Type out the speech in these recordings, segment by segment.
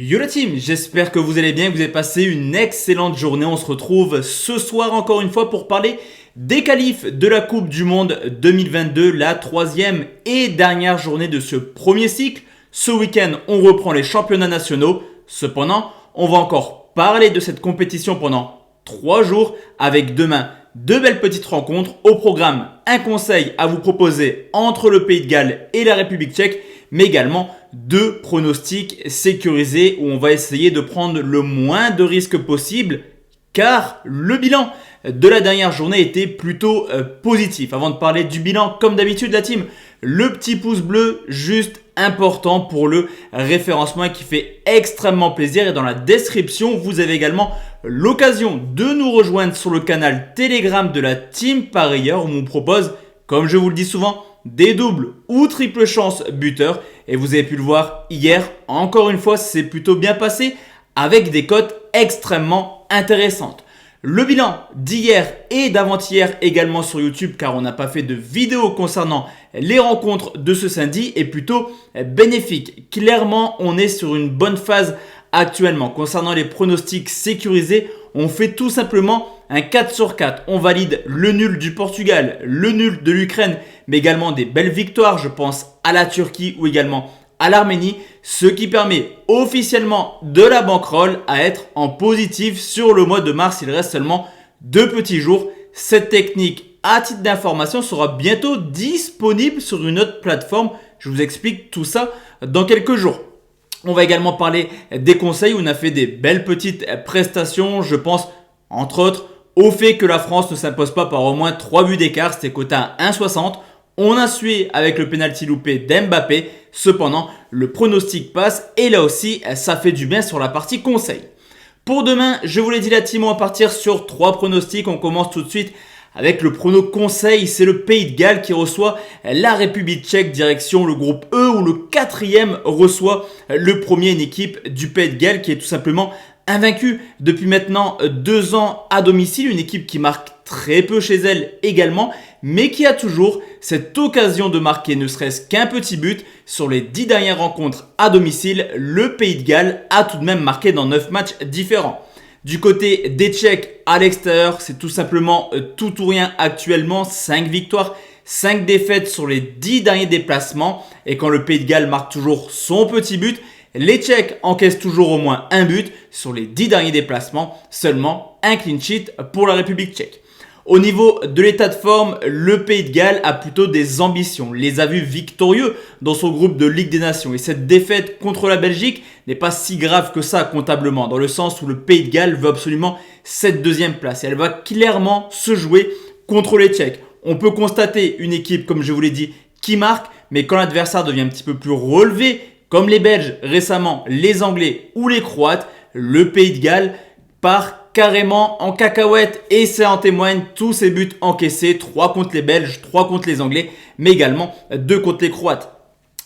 Yo la team, j'espère que vous allez bien, que vous avez passé une excellente journée. On se retrouve ce soir encore une fois pour parler des qualifs de la Coupe du Monde 2022, la troisième et dernière journée de ce premier cycle. Ce week-end, on reprend les championnats nationaux. Cependant, on va encore parler de cette compétition pendant 3 jours avec demain deux belles petites rencontres. Au programme, un conseil à vous proposer entre le Pays de Galles et la République tchèque, mais également deux pronostics sécurisés où on va essayer de prendre le moins de risques possible car le bilan de la dernière journée était plutôt positif. Avant de parler du bilan, comme d'habitude la team, le petit pouce bleu juste important pour le référencement qui fait extrêmement plaisir. Et dans la description, vous avez également l'occasion de nous rejoindre sur le canal Telegram de la team Parieur où on vous propose, comme je vous le dis souvent, des doubles ou triples chances buteurs. Et vous avez pu le voir hier, encore une fois, c'est plutôt bien passé avec des cotes extrêmement intéressantes. Le bilan d'hier et d'avant-hier également sur YouTube, car on n'a pas fait de vidéo concernant les rencontres de ce samedi, est plutôt bénéfique. Clairement, on est sur une bonne phase actuellement. Concernant les pronostics sécurisés, on fait tout simplement un 4 sur 4. On valide le nul du Portugal, le nul de l'Ukraine, mais également des belles victoires. Je pense à la Turquie ou également à l'Arménie, ce qui permet officiellement de la bankroll à être en positif sur le mois de mars. Il reste seulement 2 petits jours. Cette technique, à titre d'information, sera bientôt disponible sur une autre plateforme. Je vous explique tout ça dans quelques jours. On va également parler des conseils où on a fait des belles petites prestations. Je pense entre autres au fait que la France ne s'impose pas par au moins 3 buts d'écart. C'était coté à 1,60. On a sué avec le penalty loupé d'Mbappé. Cependant, le pronostic passe et là aussi, ça fait du bien sur la partie conseil. Pour demain, je vous l'ai dit la team, on va partir sur 3 pronostics. On commence tout de suite avec le prono conseil. C'est le Pays de Galles qui reçoit la République tchèque direction le groupe E où le 4e reçoit le premier, une équipe du Pays de Galles qui est tout simplement invaincue depuis maintenant 2 ans à domicile. Une équipe qui marque très peu chez elle également, mais qui a toujours cette occasion de marquer ne serait-ce qu'un petit but. Sur les 10 dernières rencontres à domicile, le Pays de Galles a tout de même marqué dans 9 matchs différents. Du côté des Tchèques à l'extérieur, c'est tout simplement tout ou rien actuellement. 5 victoires, 5 défaites sur les 10 derniers déplacements. Et quand le Pays de Galles marque toujours son petit but, les Tchèques encaissent toujours au moins un but. Sur les 10 derniers déplacements, seulement un clean sheet pour la République tchèque. Au niveau de l'état de forme, le Pays de Galles a plutôt des ambitions. Les a vus victorieux dans son groupe de Ligue des Nations. Et cette défaite contre la Belgique n'est pas si grave que ça comptablement, dans le sens où le Pays de Galles veut absolument cette 2e place. Et elle va clairement se jouer contre les Tchèques. On peut constater une équipe, comme je vous l'ai dit, qui marque, mais quand l'adversaire devient un petit peu plus relevé, comme les Belges récemment, les Anglais ou les Croates, le Pays de Galles part carrément en cacahuète et ça en témoigne tous ces buts encaissés, 3 contre les Belges, 3 contre les Anglais, mais également 2 contre les Croates.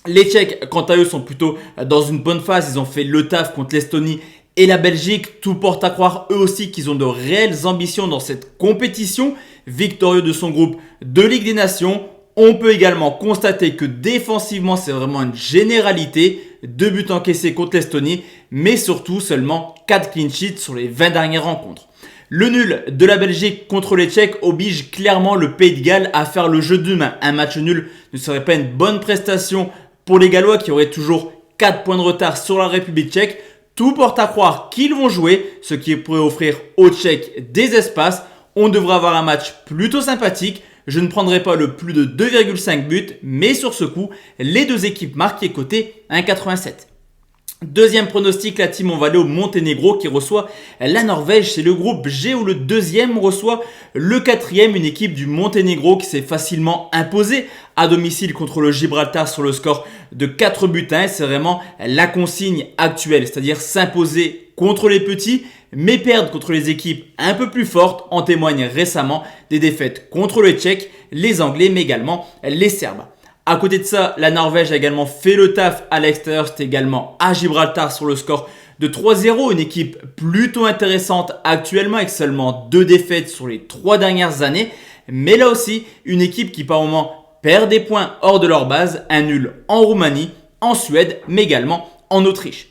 Les Tchèques, quant à eux, sont plutôt dans une bonne phase. Ils ont fait le taf contre l'Estonie et la Belgique. Tout porte à croire eux aussi qu'ils ont de réelles ambitions dans cette compétition. Victorieux de son groupe de Ligue des Nations, on peut également constater que défensivement, c'est vraiment une généralité. 2 buts encaissés contre l'Estonie, mais surtout seulement 4 clean sheets sur les 20 dernières rencontres. Le nul de la Belgique contre les Tchèques oblige clairement le Pays de Galles à faire le jeu d'humain. Un match nul ne serait pas une bonne prestation pour les Gallois qui auraient toujours 4 points de retard sur la République tchèque. Tout porte à croire qu'ils vont jouer, ce qui pourrait offrir aux Tchèques des espaces. On devrait avoir un match plutôt sympathique. Je ne prendrai pas le plus de 2,5 buts, mais sur ce coup, les deux équipes marquent qui est coté 1,87. Deuxième pronostic, la team, on va aller au Monténégro qui reçoit la Norvège. C'est le groupe G où le 2e reçoit le 4e, une équipe du Monténégro qui s'est facilement imposée à domicile contre le Gibraltar sur le score de 4 buts à 1. C'est vraiment la consigne actuelle, c'est-à-dire s'imposer contre les petits, mais perdre contre les équipes un peu plus fortes. En témoignent récemment des défaites contre les Tchèques, les Anglais, mais également les Serbes. À côté de ça, la Norvège a également fait le taf à l'extérieur. C'était également à Gibraltar sur le score de 3-0. Une équipe plutôt intéressante actuellement avec seulement 2 défaites sur les 3 dernières années. Mais là aussi, une équipe qui par moment perd des points hors de leur base. Un nul en Roumanie, en Suède, mais également en Autriche.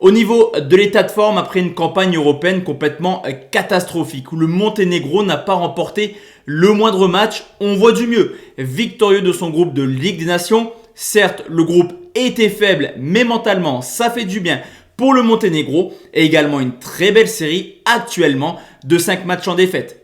Au niveau de l'état de forme, après une campagne européenne complètement catastrophique, où le Monténégro n'a pas remporté le moindre match, on voit du mieux. Victorieux de son groupe de Ligue des Nations, certes le groupe était faible, mais mentalement ça fait du bien pour le Monténégro, et également une très belle série actuellement de 5 matchs en défaite.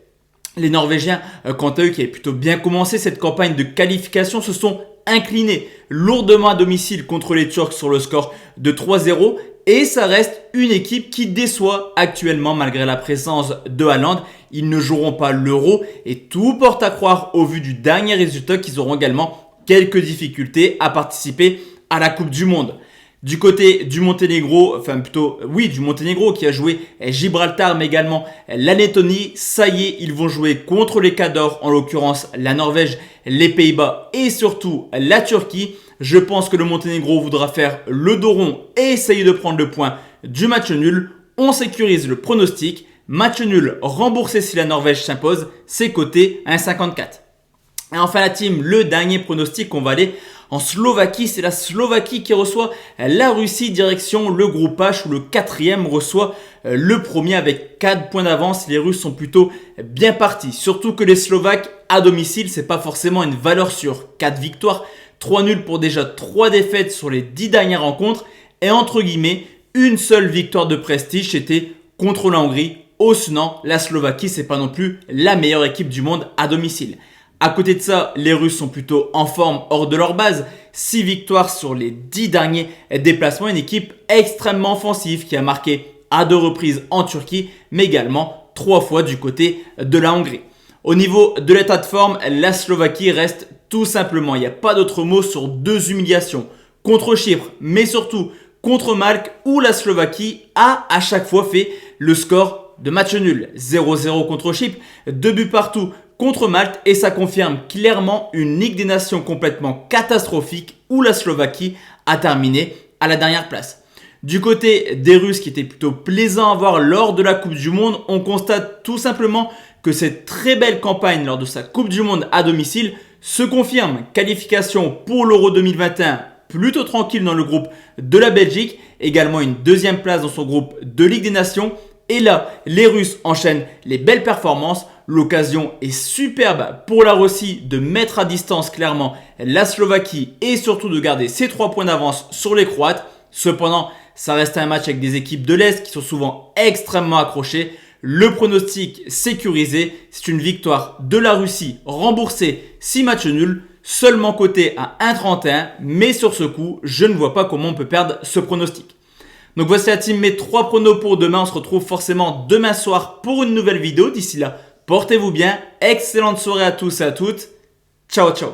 Les Norvégiens, quant à eux, qui avaient plutôt bien commencé cette campagne de qualification, se sont inclinés lourdement à domicile contre les Turcs sur le score de 3-0. Et ça reste une équipe qui déçoit actuellement malgré la présence de Haaland. Ils ne joueront pas l'Euro et tout porte à croire au vu du dernier résultat qu'ils auront également quelques difficultés à participer à la Coupe du Monde. Du côté du Monténégro, du Monténégro qui a joué Gibraltar mais également la Lettonie, ça y est, ils vont jouer contre les Cadors, en l'occurrence la Norvège, les Pays-Bas et surtout la Turquie. Je pense que le Monténégro voudra faire le dos rond et essayer de prendre le point du match nul. On sécurise le pronostic. Match nul remboursé si la Norvège s'impose, c'est coté à 1,54. Et enfin la team, le dernier pronostic, on va aller en Slovaquie. C'est la Slovaquie qui reçoit la Russie direction le groupe H où le quatrième reçoit le premier avec 4 points d'avance. Les Russes sont plutôt bien partis. Surtout que les Slovaques à domicile, c'est pas forcément une valeur sûre. 4 victoires, 3 nuls pour déjà 3 défaites sur les 10 dernières rencontres. Et entre guillemets, une seule victoire de prestige, c'était contre la Hongrie. Sinon, la Slovaquie, c'est pas non plus la meilleure équipe du monde à domicile. À côté de ça, les Russes sont plutôt en forme hors de leur base. 6 victoires sur les 10 derniers déplacements. Une équipe extrêmement offensive qui a marqué à 2 reprises en Turquie, mais également 3 fois du côté de la Hongrie. Au niveau de l'état de forme, la Slovaquie reste tout simplement, il n'y a pas d'autre mot, sur 2 humiliations. Contre Chypre, mais surtout contre Malte, où la Slovaquie a à chaque fois fait le score de match nul. 0-0 contre Chypre, 2 buts partout contre Malte, et ça confirme clairement une Ligue des Nations complètement catastrophique où la Slovaquie a terminé à la dernière place. Du côté des Russes, qui était plutôt plaisant à voir lors de la Coupe du Monde, on constate tout simplement que cette très belle campagne lors de sa Coupe du Monde à domicile se confirme. Qualification pour l'Euro 2021 plutôt tranquille dans le groupe de la Belgique, également une deuxième place dans son groupe de Ligue des Nations. Et là, les Russes enchaînent les belles performances. L'occasion est superbe pour la Russie de mettre à distance clairement la Slovaquie et surtout de garder ses 3 points d'avance sur les Croates. Cependant, ça reste un match avec des équipes de l'Est qui sont souvent extrêmement accrochées. Le pronostic sécurisé, c'est une victoire de la Russie remboursée 6 matchs nuls, seulement coté à 1,31. Mais sur ce coup, je ne vois pas comment on peut perdre ce pronostic. Donc voici la team, mes 3 pronos pour demain. On se retrouve forcément demain soir pour une nouvelle vidéo. D'ici là, portez-vous bien. Excellente soirée à tous et à toutes. Ciao, ciao.